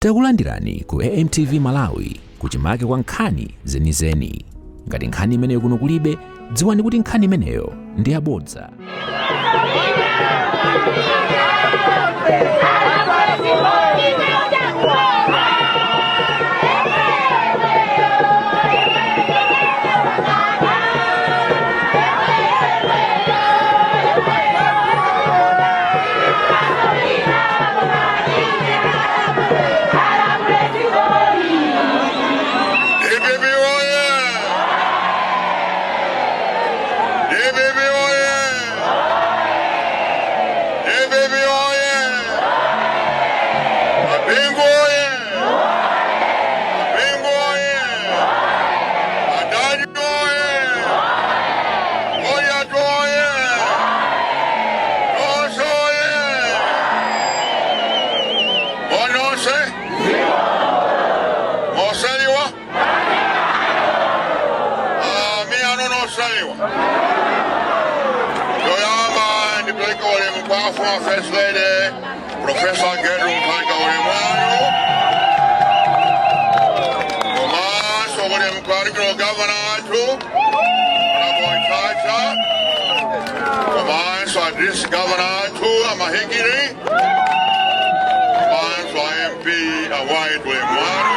Takulandirani ku AMTV Malawi kuchimake kwa nkhani zenizeni. Ngati nkhani imeneyo kuno kulibe, dziwani kuti nkhani imeneyo ndi yabodza. First Lady, Professor Gedrum Kaikauremanu, Tomas Ogunemkariko Governor too, Honorable Chacha, Tomas Address Governor too, Amahikiri, Tomas MP Awai Tuemanu.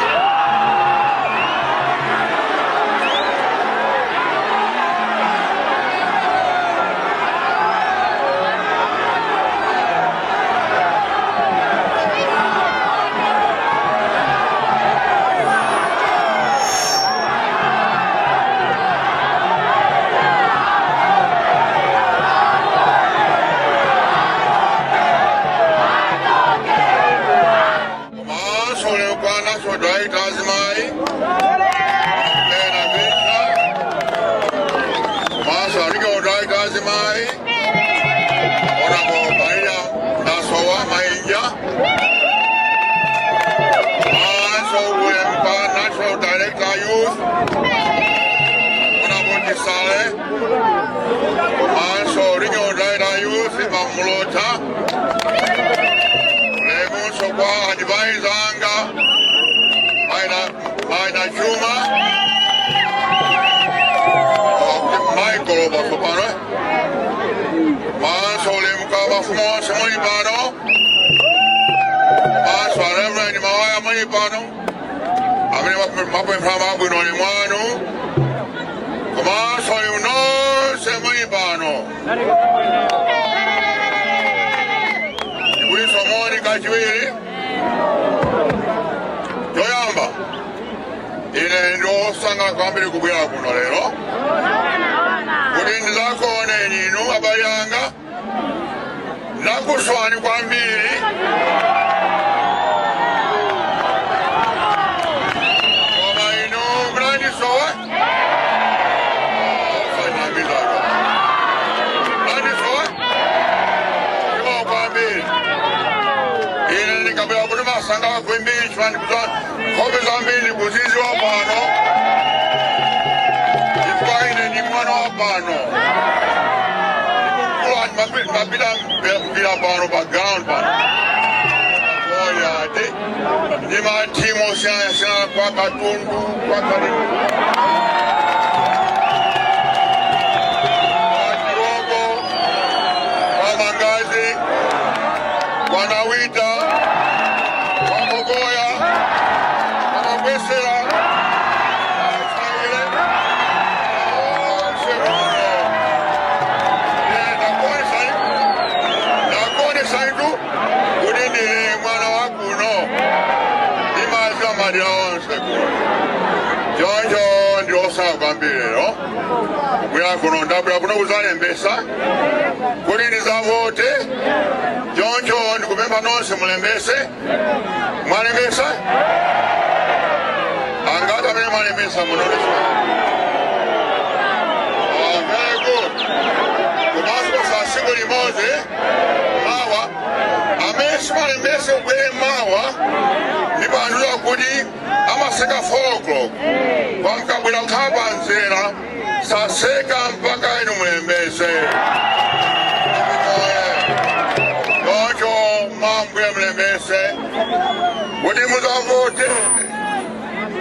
muzavote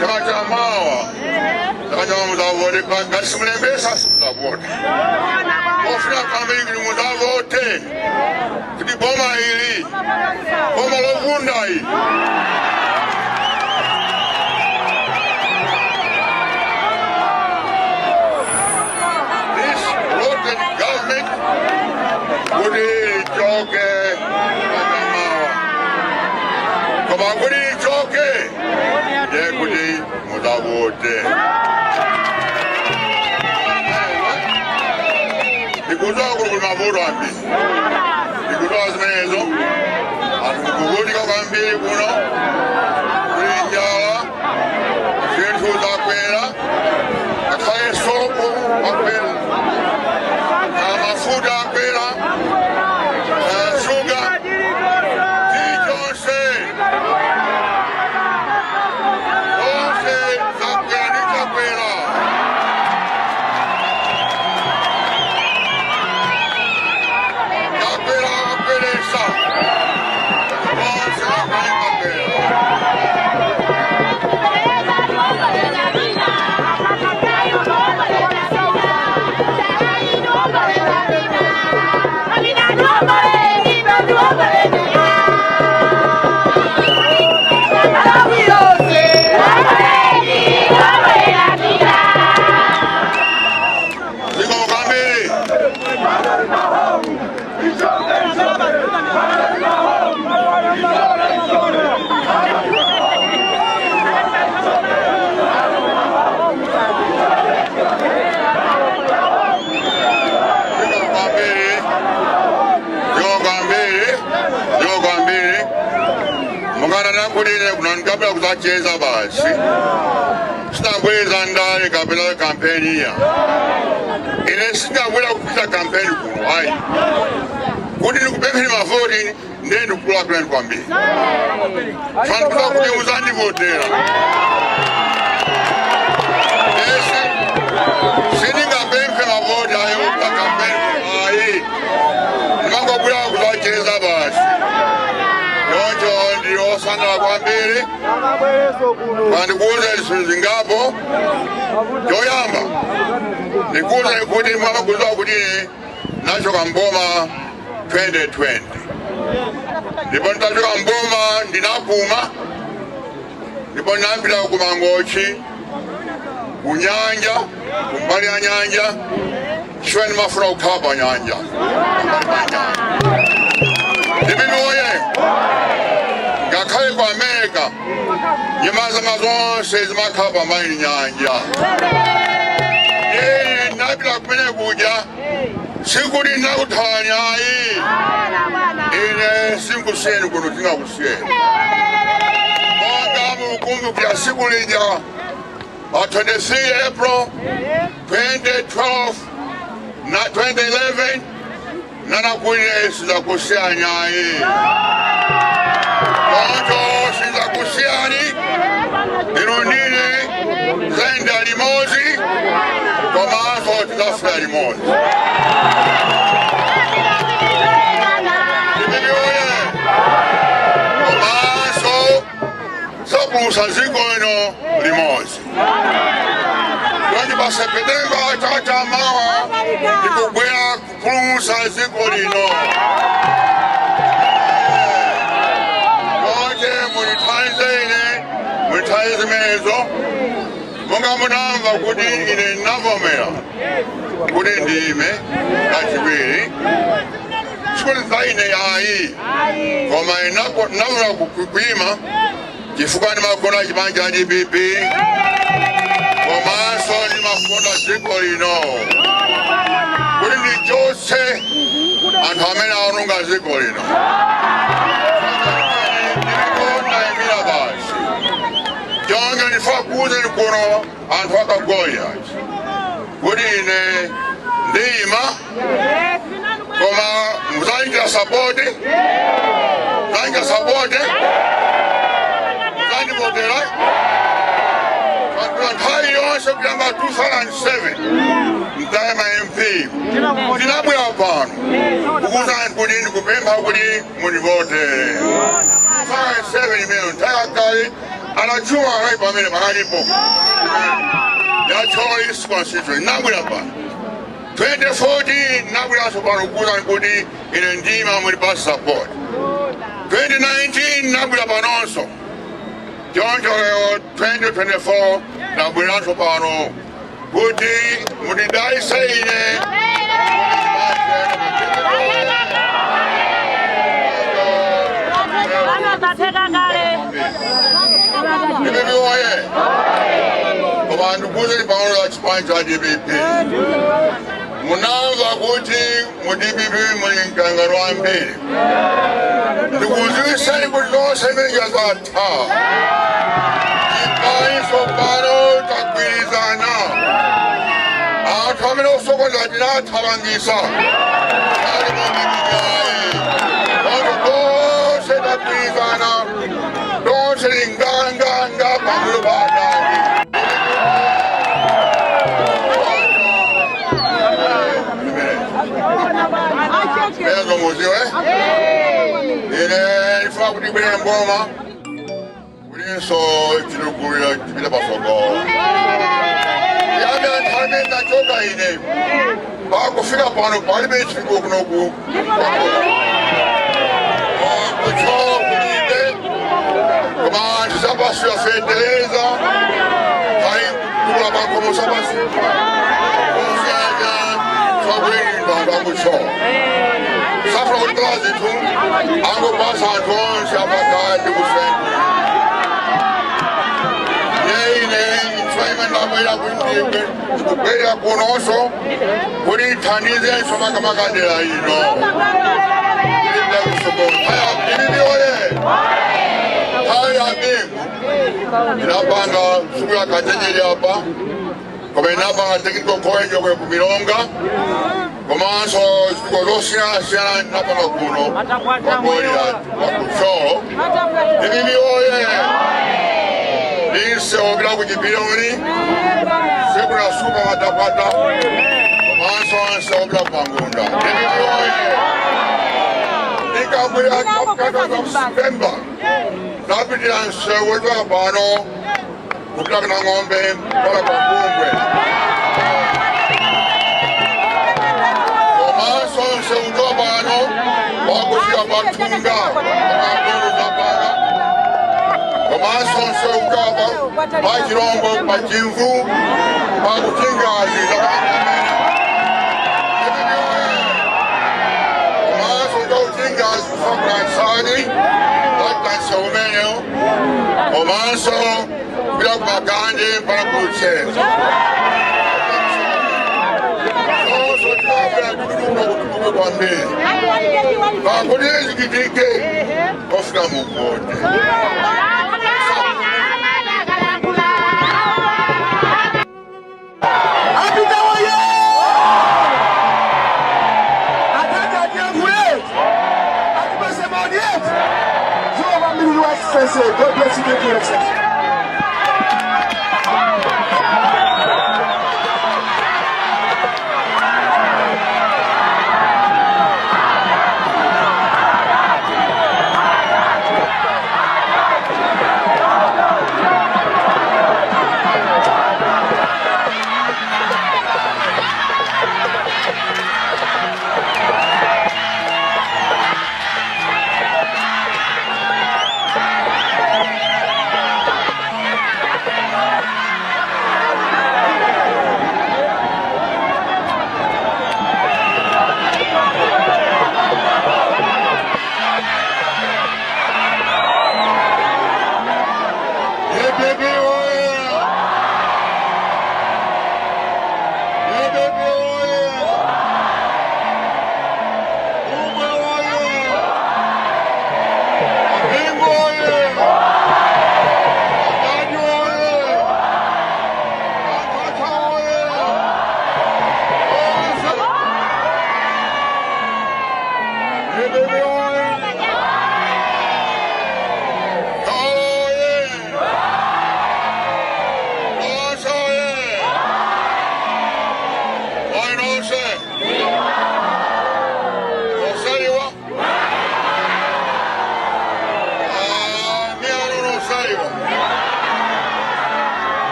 takachamawa takanyama muzavote ngasimunembesa muzavote ofuna kambiri muzavote kuti boma ili boma lovunda ili this rotten government kuti choke takachamawa koma kuti choke ye kuti muzavote ndikuzoa kuti mavoto ambiri ndikuzoa zimenezo antikuvutika kwambiri kuno kuli njala zinthu zakwera ngakhale sopo akwera mafuta akwera suga tichonse onse zakwera ndichakwera kabla kuzacheza basi sinabweza ndale kabla kampeni ya ine sinabweza kupita kampeni kuno hayi kuti nikupempheni mavoti ndeni kukula kulani kwambiri fanikuza kuti muzandivotera esi siningapemphe mavoti ayo kupita kampeni kuno hayi nimangobweza kuzacheza basi yonjo ndiosana kwambiri bandikuuza lisunzi ngapo yoyamba ndikuuza kuti mwamakuza kuti nachoka mboma 2020 ndipo nitachoka mboma ndinapuma ndipo ndinapita kumangochi kunyanja kumbali ya nyanja chifukwa ndimafuna kukhala pa nyanja ndipimiwoye ngakhale ku America nyama zanga zonse zimakhala pambali nyanja napita kumene kuja sikuti ndinakuthwanyayi ine sinkusiyeni kuno tingakusiyeni monga mukumbukira siku lija pa 23 April 2012 na 2011 nanakwine sizakusiyanyayi konjo sizakusiyani inundine zenda limozi komanso tizafuna limozi imimiyoye komanso zapulusa ziko ino limozi kwenye paseptemba chacha mawa ikubwera kupulusa ziko lino mulitaize mezo monga munamva kuti ine ndinavomera kuti ndime kachibiri sikuliza ine yayi koma inavula kukwima chifukwa ndimakona chibanja DPP komanso ndimakona dziko lino kuti ndichotse anthu amene aononga dziko lino jonga nifaa kuuza nikuno anthu akagoya kuti ine ndima koma muzangira sapoti muzandivotera nthawi yonse kuyamba 2007 mtayama MP ndinabwera pano kukuuzani kuti ndikupempha kuti mundivotere 2007 imene nthawi anachuma rai pamene pakalipo yachoice constitution nabwera pano 2014 nabweranso pano kukuwuzani kuti ine ndima mulipasi support 2019 nabwera panonso choncho lero 2024 nabweranso pano kuti mutidalitse ine DPP oye koma ndikuwuzeni pano la chipani cha DPP munamva kuti mu DPP muli mkangano wambiri ndikuwuziseni kuti zonse imeneja zatha chipaniso pano tagwirizana anthu amene osokoneza tinathamangisa ali mu DPP anthu tonse tagwirizana tonse linganganga pambuyo pa adani Ezo muziwe ine ifuna kuti ibwere ngoma kulinso chilugulira chipita pasogolo yame anthu amene ndachoka ine pakufika pano palibe chifiko kunoku kuchoka kulibe koma anthu zapasi yafetereza kula makomo zapasi kusanya sabwini ndwangakuchoka safra kutala zithu angopasa anthu onse apakati kusenta yeine itsvaime ndabwera kuindike ndikubwera kunonso kuti ithandizenso makamakadera ino ilinde kusokolo DPP oye hayi yabingu inapanga suku ya kachenjeri apa koma inapanga technical college okwe kumilonga komanso zituko zosiyana inapanga kuno kwagoli wakucholo DPP oye linse obila kuchipiloni siku na supa matapata komanso anse obila kwangunda DPP oye nikabwera kapukata za Septemba napitira nsewetwa pano kupita kuna ng'ombe mpaka kwa Kungwe komanso nsewutwa pano wakufika patunga pakakulu zapanga komanso nsewutwa pachilombo pachimvu pakuchingazi zakangamene komanso uchauchingazi kufakula nsani wakitanse umeneo komanso bila kumakande mpaka kuluchenza zonso tikabwera kutukuka kutukuka kwambiri pakuti ezikitike kofika mukote God bless you, thank you, Excellency.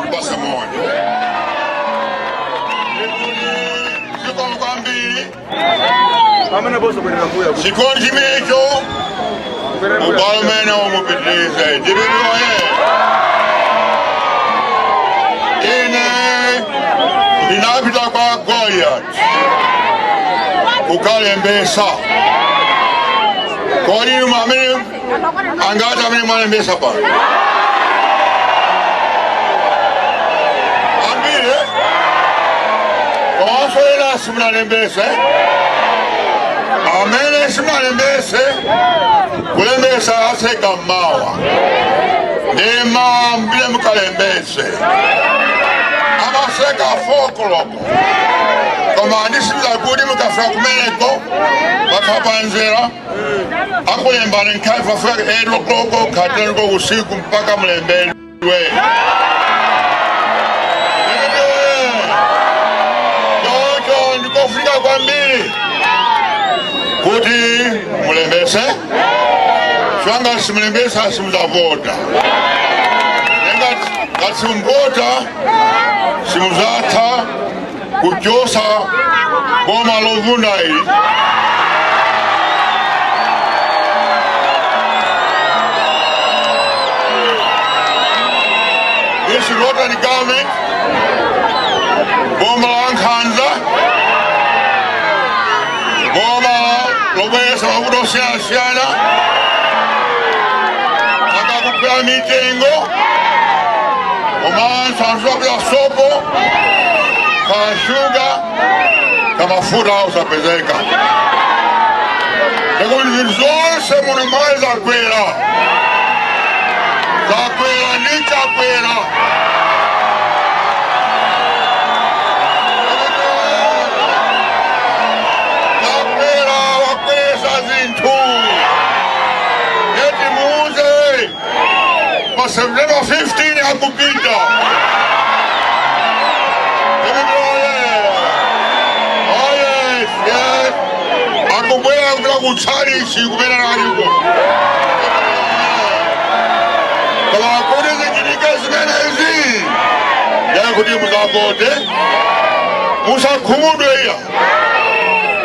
kupasa moja. Siko mkwambili. Sikoni kimicho. Ubalmena umupitilize. Jibilo inapita kwa Goliath ukalembesa koni mamini angata mimi malembesa pa ambile oso ila simna lembesa amene simna lembesa kulembesa aseka mawa nema mbile mukalembese amaseka fokoloko komandisi zakudi mukafuna kumeneko bakapanzira akulembana nkaifa faka 8 o'clock katenko usiku mpaka mlembelwe yoto ndikofika kwa mbili kuti mulembese shwanga simulembesa simuzavota simvota simuzata kujosa goma lovunai this Rotary government goma lankhanza goma lobesa wakudosiana akakupea mitengo omanso anzobya sopo kashuga kamafuta usapezeka ekuli zizonse muno mali zakwera nichakwera zakwera wakwesa zinthu eti muze pa September 15 akupita akubwera kutaka kutsalishi kumena naliko kama kodi zichitika zimenezi yakuti muzavote musakhumudwe iya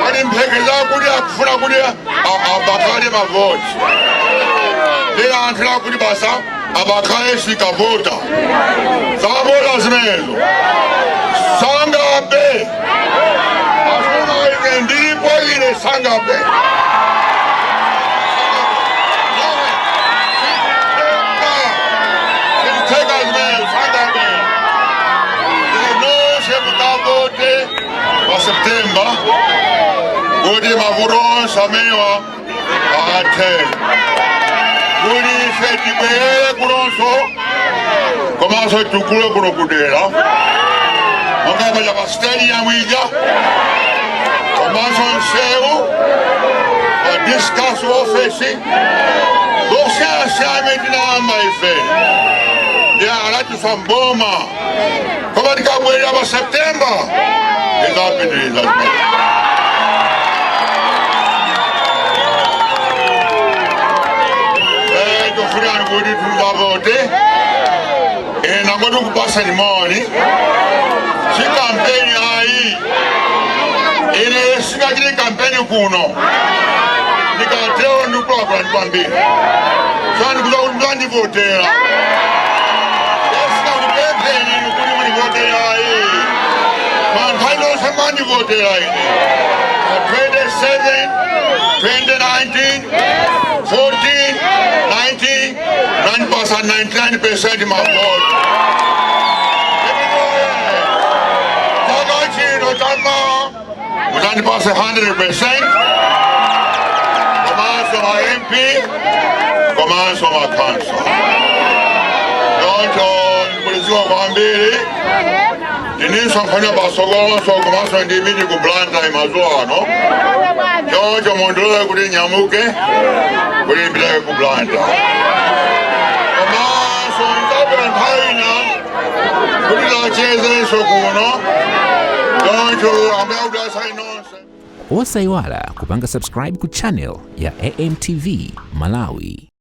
ali mphekeza kuti akufuna kuti abakhale mavoti ndi anthu lakuti basa abakhale sikavota zavota zimenezo sangabe ndilipo ile sangabe September kodi mavuro samewa ate kodi feti bele kuronso komanso tukule kuno kudera makaba ya stadium ija komanso nseu discuss office dosia shameti na maife ya alatu samboma kama nikabwela ba September is happening. Kufuriani kudi tuzavote na ngoto kupasa limoni si kampeni hai ine sika kile kampeni kuno nikateo nukula kwa nipambia sani kuza ulimzandi votera sika kupempeni nukuli mani votera hai mankaino semani votera hai 27, 2019, 14, 90, 99% my vote. Tagachino Tama, 100%. Commands of my MP, commands of my council. Don't Brazil Bambiri. Denise Antonia Basogo, so commands of the meeting of Blanda in Mazuano. George Mondolo kuri nyamuke kuri bila kublanda kama so ntabira ntaina kuri la cheze sokuno donjo ameuda sainonse Osaiwala kupanga subscribe ku channel ya AMTV Malawi.